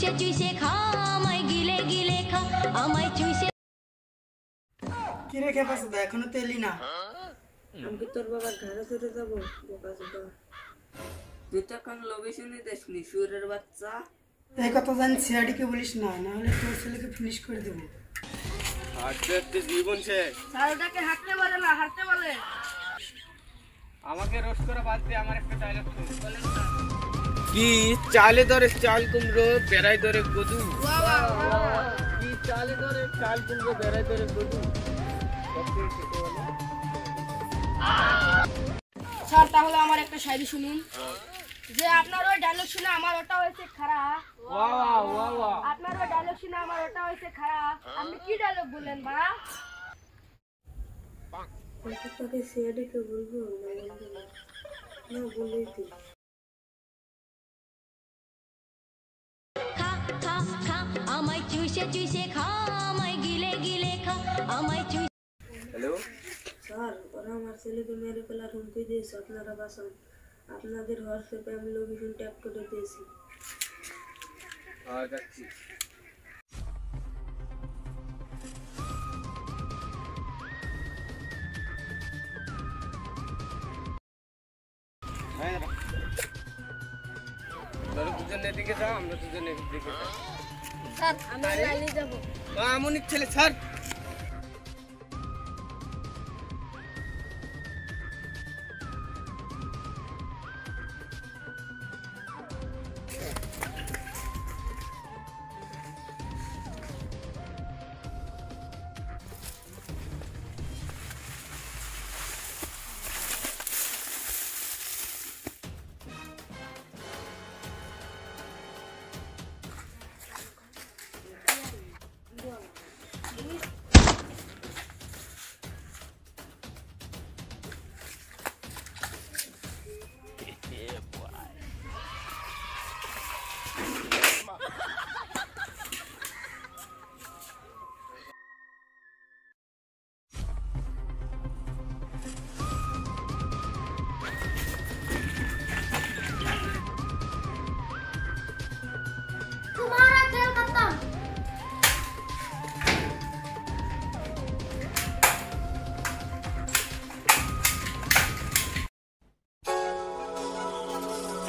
চুষে চুষে খা আমায় গিলে গিলে খা আমায় চুষে কি রে খেপাস দা এখনো তো এলি না? আমি কি তোর বাবার ঘাড়ে চড়ে যাবো বোকা চোদা? তুই তো এখন লোকেশনই দেখনি সুরের বাচ্চা। এই কথা জানি সিআইডিকে বলিস না, না হলে তোর ছেলেকে ফিনিশ করে দেবো। হাঁটতে হাঁটতে জীবন শেষ। স্যার ওটাকে হাঁটতে বলে না, হাঁটতে বলে। আমাকে রোস্ট করা বাদ দিয়ে আমার একটা ডায়লগ বলেন না। কি চালে ধরে চাল কুমড়ো বেড়াই ধরে গদু। কি চালে ধরে চাল কুমড়ো বেড়াই ধরে গদু। স্যার তাহলে আমার একটা শায়রি শুনুন। যে আপনার ওই ডায়লগ শুনে আমার ওটা হয়েছে খারাপ। আপনার ওই ডায়লগ শুনে আমার ওটা হয়েছে খারাপ। আপনি কি ডায়লগ বললেন বা? তোকে সিআইডিকে বলবো না বলেই তুই। খা খা খা আমায় চুষে চুষে খা আমায় গিলে গিলে খা আমায় চুষে হ্যালো স্যার ওরা আমার ছেলেকে মেরে ফেলার হুমকি দিয়েছে, আপনারা বাঁচান। আপনাদের হোয়াটসঅ্যাপে আমি লোকেশন ট্যাগ করে দিয়েছি। যাচ্ছি। তোরা দুজন এদিকে যাও, আমরা দুজন এদিকে যাই। স্যার আমি লাইনে যাব। আমনির ছেলে স্যার